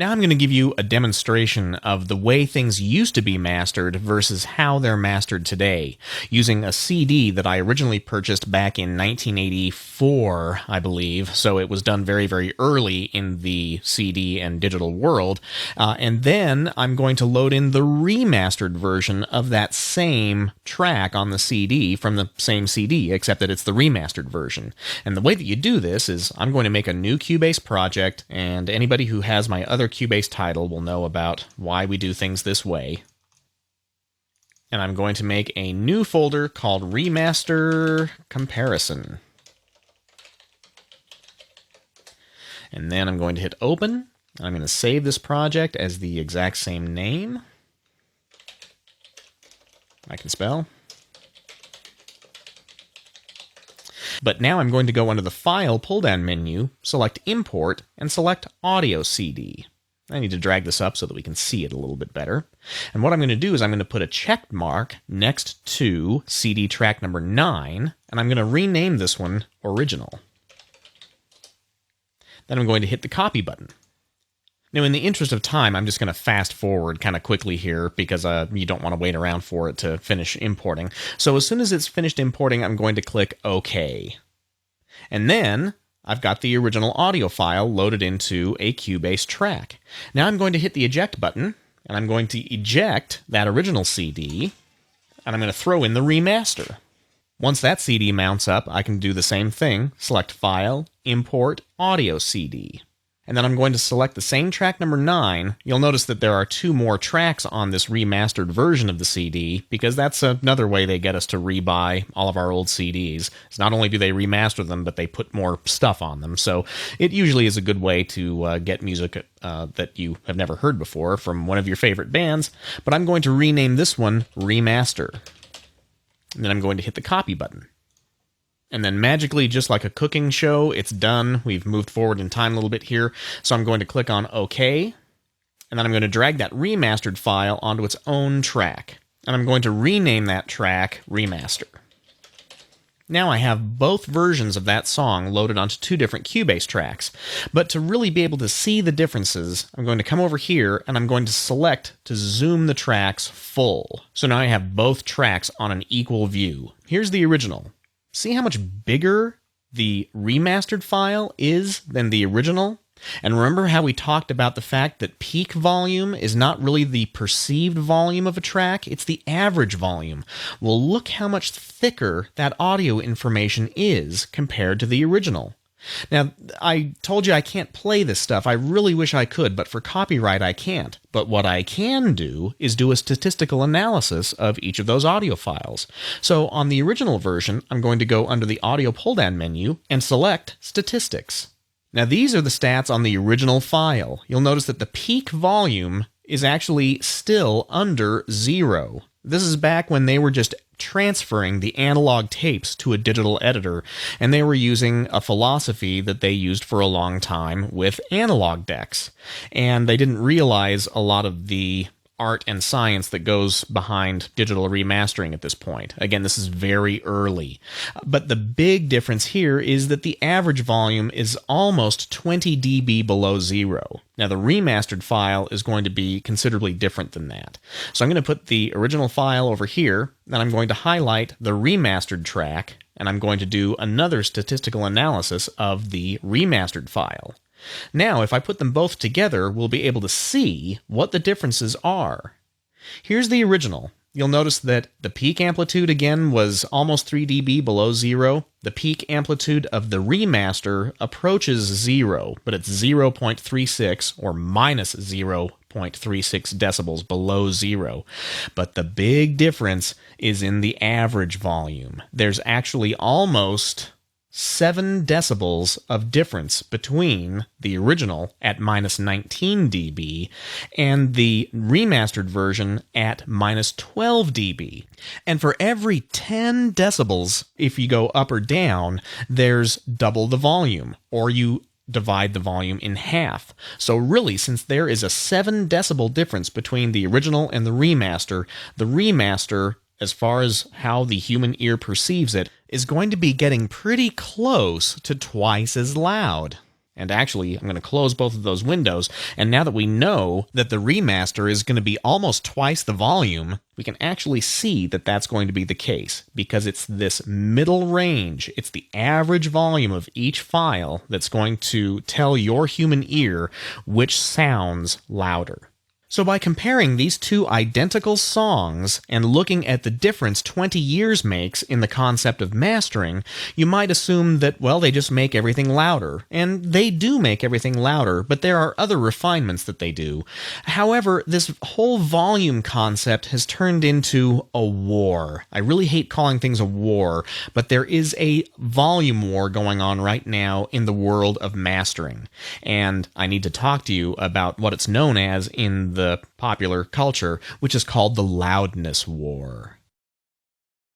Now I'm going to give you a demonstration of the way things used to be mastered versus how they're mastered today, using a CD that I originally purchased back in 1984, I believe, so it was done very, very early in the CD and digital world, and then I'm going to load in the remastered version of that same track on the CD from the same CD, except that it's the remastered version. And the way that you do this is I'm going to make a new Cubase project, and anybody who has my other Cubase title will know about why we do things this way. And I'm going to make a new folder called Remaster Comparison. And then I'm going to hit Open. I'm going to save this project as the exact same name. I can spell. But now I'm going to go under the File pull-down menu, select Import, and select Audio CD. I need to drag this up so that we can see it a little bit better. And what I'm going to do is I'm going to put a check mark next to CD track number 9, and I'm going to rename this one Original. Then I'm going to hit the Copy button. Now, in the interest of time, I'm just going to fast forward kind of quickly here because you don't want to wait around for it to finish importing. So as soon as it's finished importing, I'm going to click OK. And then I've got the original audio file loaded into a Cubase track. Now I'm going to hit the eject button, and I'm going to eject that original CD, and I'm going to throw in the remaster. Once that CD mounts up, I can do the same thing, select File, Import, Audio CD. And then I'm going to select the same track number 9. You'll notice that there are 2 more tracks on this remastered version of the CD, because that's another way they get us to rebuy all of our old CDs. It's not only do they remaster them, but they put more stuff on them. So it usually is a good way to get music that you have never heard before from one of your favorite bands. But I'm going to rename this one Remaster. And then I'm going to hit the Copy button. And then magically, just like a cooking show, it's done. We've moved forward in time a little bit here. So I'm going to click on OK. And then I'm going to drag that remastered file onto its own track. And I'm going to rename that track Remaster. Now I have both versions of that song loaded onto 2 different Cubase tracks. But to really be able to see the differences, I'm going to come over here and I'm going to select to zoom the tracks full. So now I have both tracks on an equal view. Here's the original. See how much bigger the remastered file is than the original? And remember how we talked about the fact that peak volume is not really the perceived volume of a track, it's the average volume. Well, look how much thicker that audio information is compared to the original. Now, I told you I can't play this stuff. I really wish I could, but for copyright I can't. But what I can do is do a statistical analysis of each of those audio files. So on the original version, I'm going to go under the Audio pull-down menu and select Statistics. Now these are the stats on the original file. You'll notice that the peak volume is actually still under 0. This is back when they were just transferring the analog tapes to a digital editor, and they were using a philosophy that they used for a long time with analog decks. And they didn't realize a lot of the art and science that goes behind digital remastering at this point. Again, this is very early. But the big difference here is that the average volume is almost 20 dB below 0. Now, the remastered file is going to be considerably different than that. So I'm going to put the original file over here, then I'm going to highlight the remastered track, and I'm going to do another statistical analysis of the remastered file. Now, if I put them both together, we'll be able to see what the differences are. Here's the original. You'll notice that the peak amplitude, again, was almost 3 dB below 0. The peak amplitude of the remaster approaches 0, but it's 0.36 or minus 0.36 decibels below 0. But the big difference is in the average volume. There's actually almost 7 decibels of difference between the original at minus 19 dB and the remastered version at minus 12 dB. And for every 10 decibels, if you go up or down, there's double the volume, or you divide the volume in half. So really, since there is a 7 decibel difference between the original and the remaster, as far as how the human ear perceives it, is going to be getting pretty close to twice as loud. And actually, I'm going to close both of those windows. And now that we know that the remaster is going to be almost twice the volume, we can actually see that that's going to be the case, because it's this middle range. It's the average volume of each file that's going to tell your human ear which sounds louder. So by comparing these two identical songs and looking at the difference 20 years makes in the concept of mastering, you might assume that, well, they just make everything louder. And they do make everything louder, but there are other refinements that they do. However, this whole volume concept has turned into a war. I really hate calling things a war, but there is a volume war going on right now in the world of mastering. And I need to talk to you about what it's known as in the popular culture, which is called the loudness war.